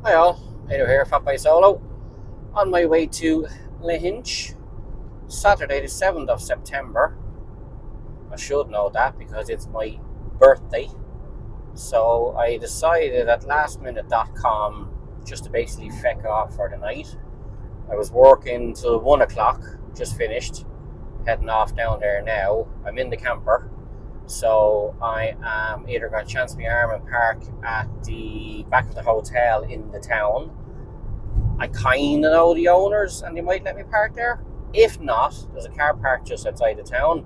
Hi all, Edo here, Fat by Solo. On my way to Lahinch, Saturday the 7th of September. I should know that because it's my birthday. So I decided at lastminute.com just to basically feck off for the night. I was working till 1 o'clock, just finished, heading off down there now. I'm in the camper. So I am either going to chance my arm and park at the back of the hotel in the town. I kind of know the owners and they might let me park there. If not, there's a car park just outside the town.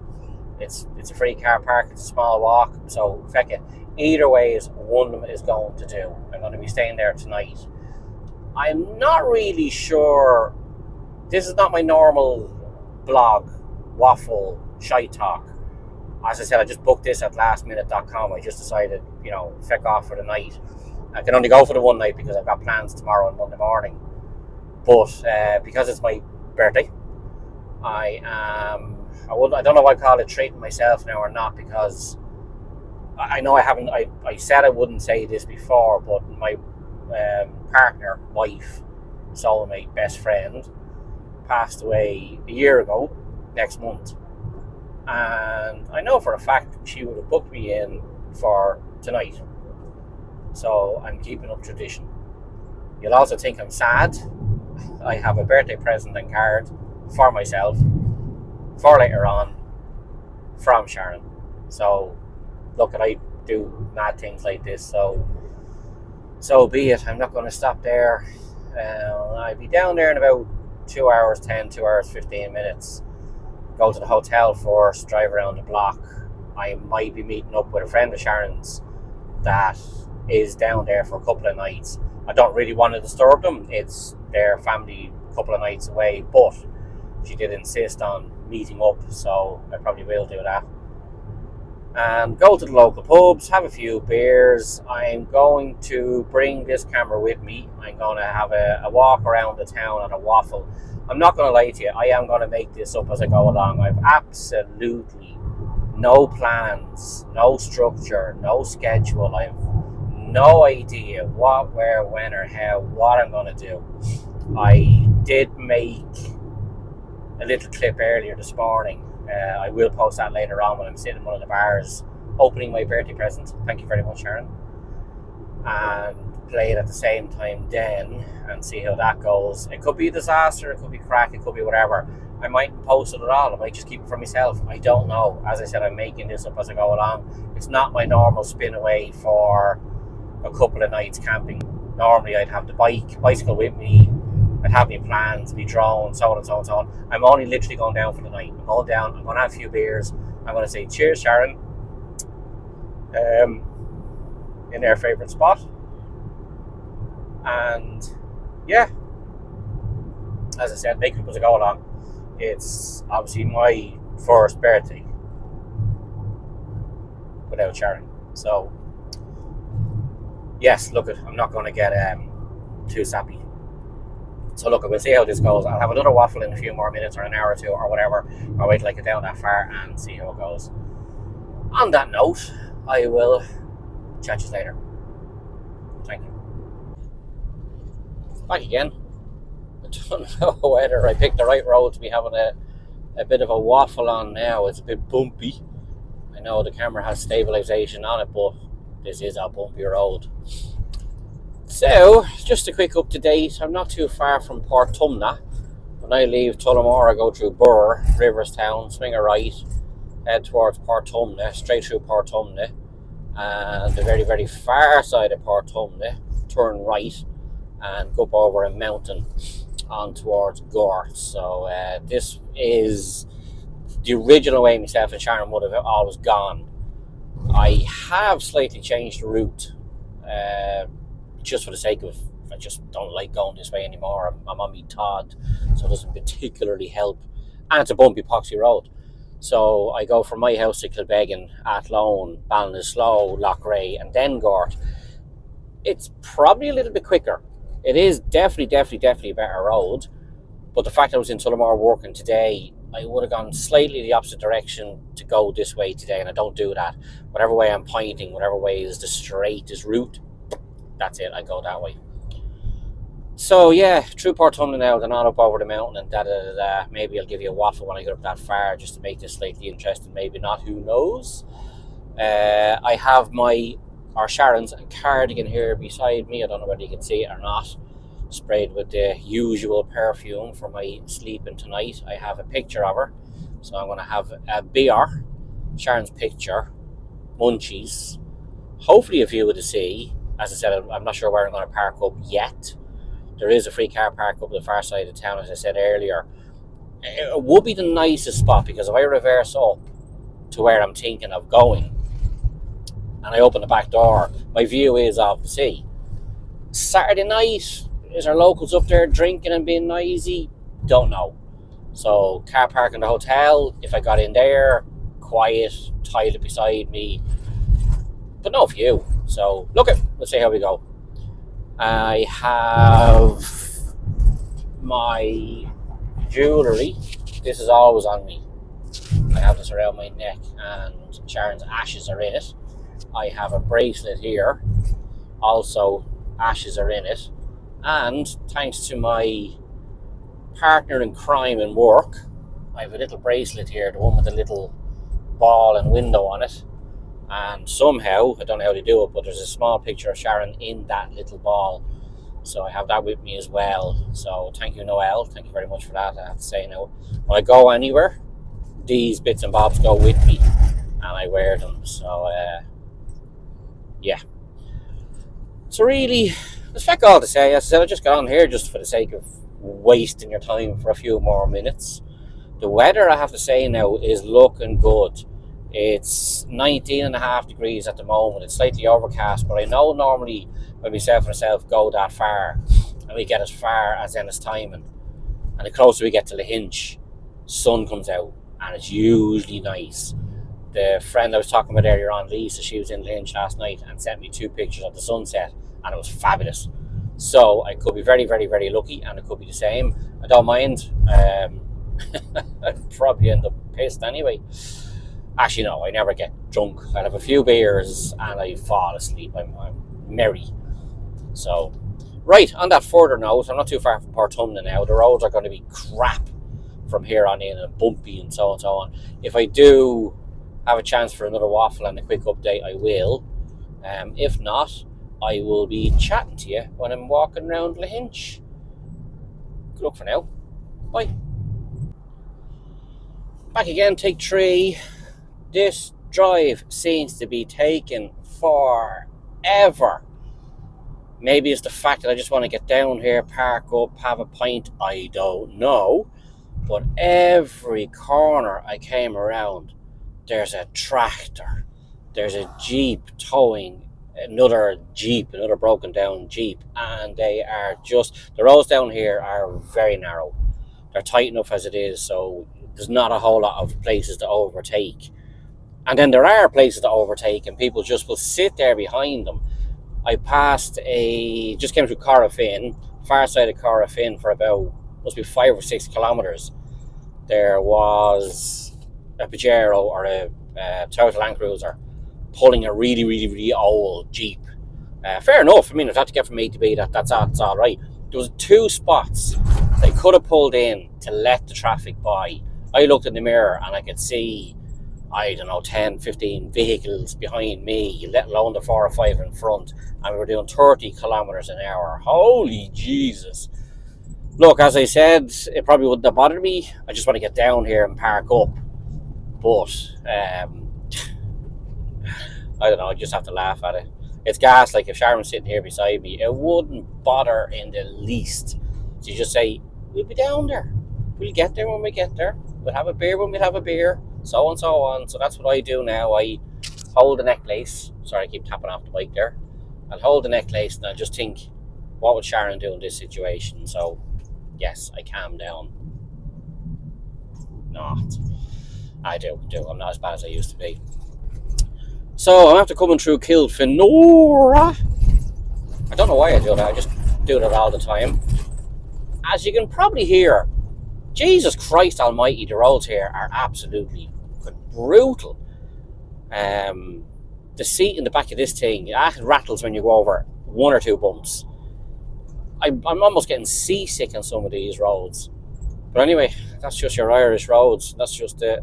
It's a free car park, it's a small walk, so feck it. Either way, one of them is going to do. I'm going to be staying there tonight. I'm not really sure. This is not my normal blog, waffle, shite talk. As I said, I just booked this at lastminute.com. I just decided, feck off for the night. I can only go for the one night because I've got plans tomorrow and Monday morning. But because it's my birthday, I don't know if I call it treating myself now or not, because I know I said I wouldn't say this before, but my partner, wife, soulmate, best friend, passed away a year ago, next month. And I know for a fact she would have booked me in for tonight. So I'm keeping up tradition. You'll also think I'm sad. I have a birthday present and card for myself for later on from Sharon. So look, I do mad things like this, so be it. I'm not going to stop there. I'll be down there in about 2 hours 10, 2 hours 15 minutes. Go to the hotel first, drive around the block. I might be meeting up with a friend of Sharon's that is down there for a couple of nights. I don't really want to disturb them. It's their family a couple of nights away, but she did insist on meeting up, so I probably will do that. And go to the local pubs, have a few beers. I'm going to bring this camera with me. I'm going to have a walk around the town and a waffle. I'm not going to lie to you, I am going to make this up as I go along. I've absolutely no plans, no structure, no schedule. I've no idea what, where, when, or how, what I'm going to do. I did make a little clip earlier this morning. I will post that later on when I'm sitting in one of the bars opening my birthday present. Thank you very much, Sharon. And play it at the same time then and see how that goes. It could be a disaster, it could be crack, it could be whatever. I mightn't post it at all. I might just keep it for myself. I don't know. As I said, I'm making this up as I go along. It's not my normal spin away for a couple of nights camping. Normally I'd have the bicycle with me, I'd have my plans, my drone, so on and so on and so on. I'm only literally going down for the night. I'm going down, I'm going to have a few beers, I'm going to say cheers, Sharon, in their favourite spot. And yeah, as I said, make it up as I go along. It's obviously my first birthday without Sharon. So yes, look, I'm not going to get too sappy. So look, we'll see how this goes. I'll have another waffle in a few more minutes or an hour or two or whatever. I'll wait till I get down that far and see how it goes. On that note, I will chat to you later. Thank you. Back again. I don't know whether I picked the right road to be having a bit of a waffle on now. It's a bit bumpy. I know the camera has stabilization on it, but this is a bumpy road. So, just a quick up to date. I'm not too far from Portumna. When I leave Tullamore, I go through Burr, Riverstown, swing a right, head towards Portumna, straight through Portumna, and the very, very far side of Portumna, turn right and go up over a mountain on towards Gort. So this is the original way myself and Sharon would have always gone. I have slightly changed the route, just for the sake of, I just don't like going this way anymore. I'm on me Todd, so it doesn't particularly help. And it's a bumpy, poxy road. So I go from my house to Kilbeggan, Athlone, Ballinasloe, Loughrea, and then Gort. It's probably a little bit quicker. It is definitely a better road. But the fact I was in Tullamore working today, I would have gone slightly the opposite direction to go this way today, and I don't do that. Whatever way I'm pointing, whatever way is the straightest route, that's it, I go that way. So yeah, through Portumna now, they're not up over the mountain and da. Maybe I'll give you a waffle when I get up that far, just to make this slightly interesting. Maybe not, who knows? I have Sharon's cardigan here beside me. I don't know whether you can see it or not. Sprayed with the usual perfume for my sleeping tonight. I have a picture of her, so I'm going to have a beer, Sharon's picture, munchies, hopefully a view of the sea. As I said, I'm not sure where I'm going to park up yet. There is a free car park up the far side of town, as I said earlier. It would be the nicest spot, because if I reverse up to where I'm thinking of going and I open the back door, my view is of the sea. Saturday night, is our locals up there drinking and being noisy? Don't know. So car park in the hotel, if I got in there, quiet, toilet beside me, but no view. So look it, let's see how we go. I have my jewellery. This is always on me. I have this around my neck, and Sharon's ashes are in it. I have a bracelet here, also ashes are in it. And thanks to my partner in crime in work, I have a little bracelet here, the one with the little ball and window on it. And somehow, I don't know how to do it, but there's a small picture of Sharon in that little ball. So I have that with me as well. So thank you, Noel. Thank you very much for that. I have to say now, when I go anywhere, these bits and bobs go with me, and I wear them. So, yeah. So really, there's feck all to say. As I said, I just got on here just for the sake of wasting your time for a few more minutes. The weather, I have to say now, is looking good. It's 19.5 degrees at the moment. It's slightly overcast, but I know normally when myself go that far, and we get as far as Ennistimon, and the closer we get to Lahinch, sun comes out, and it's usually nice. The friend I was talking about earlier on, Lisa, she was in Lahinch last night and sent me 2 pictures of the sunset, and it was fabulous. So I could be very, very, very lucky, and it could be the same. I don't mind. I'd probably end up pissed anyway. Actually, no, I never get drunk. I'll have a few beers and I fall asleep. I'm merry. So, right, on that further note, I'm not too far from Portumna now. The roads are going to be crap from here on in, and bumpy and so on. If I do have a chance for another waffle and a quick update, I will. If not, I will be chatting to you when I'm walking around Lahinch. Good luck for now. Bye. Back again, take 3. This drive seems to be taking forever. Maybe it's the fact that I just want to get down here, park up, have a pint. I don't know. But every corner I came around, there's a tractor. There's a Jeep towing another Jeep, another broken down Jeep. And they are just, the roads down here are very narrow. They're tight enough as it is, so there's not a whole lot of places to overtake. And then there are places to overtake, and people just will sit there behind them. I just came through Corrafin, far side of Corrafin, for about, must be 5 or 6 kilometres. There was a Pajero or a Toyota Land Cruiser pulling a really, really, really old Jeep. Fair enough. I mean, if I had to get from A to B, that's all right. There was 2 spots they could have pulled in to let the traffic by. I looked in the mirror and I could see, I don't know, 10, 15 vehicles behind me, let alone the 4 or 5 in front, and we were doing 30 kilometres an hour. Holy Jesus. Look, as I said, it probably wouldn't have bothered me. I just want to get down here and park up. But, I don't know, I just have to laugh at it. It's gas, like if Sharon was sitting here beside me, it wouldn't bother in the least. So you just say, we'll be down there. We'll get there when we get there. We'll have a beer when we'll have a beer. So on, so on. So that's what I do now. I hold the necklace. Sorry, I keep tapping off the bike there. I'll hold the necklace and I'll just think, what would Sharon do in this situation? So, yes, I calm down. Not. I do. I'm not as bad as I used to be. So, I'm after coming through Kilfenora. I don't know why I do that. I just do that all the time. As you can probably hear, Jesus Christ almighty, the roads here are absolutely brutal. The seat in the back of this thing, it rattles when you go over 1 or 2 bumps. I'm almost getting seasick on some of these roads. But anyway, that's just your Irish roads. That's just the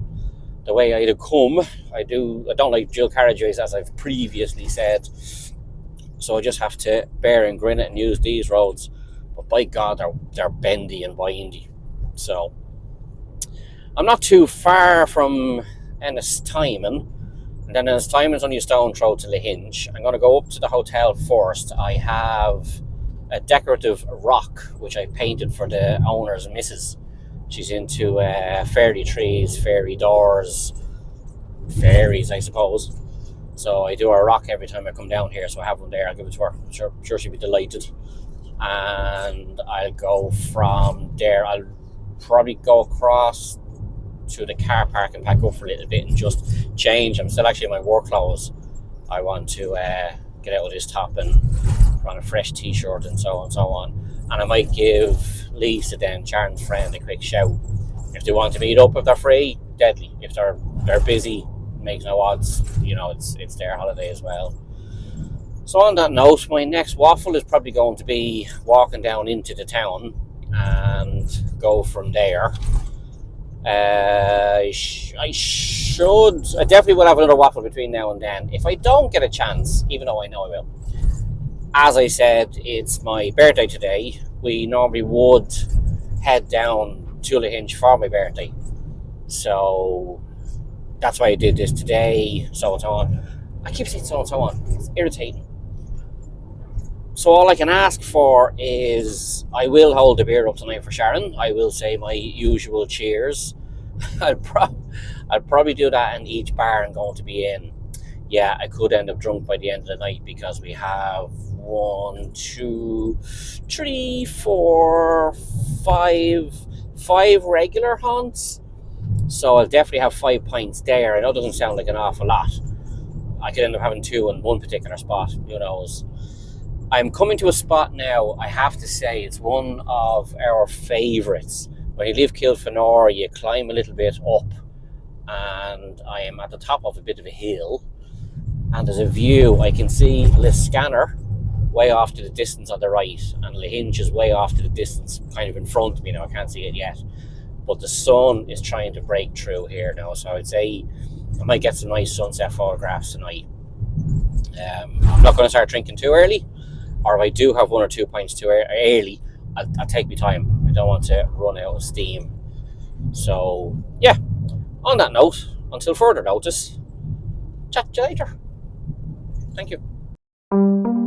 way I do come. I don't like dual carriageways, as I've previously said. So I just have to bear and grin it and use these roads. But by God, they're bendy and windy. So I'm not too far from Ennistimon. And then Ennistimon's only a stone throw to Lahinch. I'm going to go up to the hotel first. I have a decorative rock, which I painted for the owner's missus. She's into fairy trees, fairy doors, fairies, I suppose. So I do a rock every time I come down here, so I have one there. I'll give it to her. I'm sure she'll be delighted. And I'll go from there. I'll probably go across to the car park and pack up for a little bit and just change. I'm still actually in my work clothes. I want to get out of this top and put on a fresh t-shirt and so on and so on. And I might give Lisa, then Sharon's friend, a quick shout if they want to meet up. If they're free, deadly. If they're busy, makes no odds. You know, it's their holiday as well. So on that note, my next waffle is probably going to be walking down into the town and go from there. I definitely will have another waffle between now and then. If I don't get a chance, even though I know I will, as I said, it's my birthday today. We normally would head down to Lahinch for my birthday, so that's why I did this today, so and so on. I keep saying so and so on. It's irritating. So all I can ask for is I will hold the beer up tonight for Sharon. I will say my usual cheers. I'll probably do that in each bar I'm going to be in. Yeah, I could end up drunk by the end of the night because we have 1, 2, 3, 4, 5 regular haunts. So I'll definitely have 5 pints there. I know it doesn't sound like an awful lot. I could end up having 2 in one particular spot. Who knows? I'm coming to a spot now, I have to say, it's one of our favourites. When you leave Kilfenora, you climb a little bit up, and I am at the top of a bit of a hill, and there's a view. I can see Liscannor way off to the distance on the right, and Lahinch is way off to the distance, kind of in front of me now. I can't see it yet, but the sun is trying to break through here now, so I'd say I might get some nice sunset photographs tonight. I'm not going to start drinking too early, or if I do have 1 or 2 pints too early, I'll take my time. I don't want to run out of steam. So, yeah, on that note, until further notice, chat to you later. Thank you.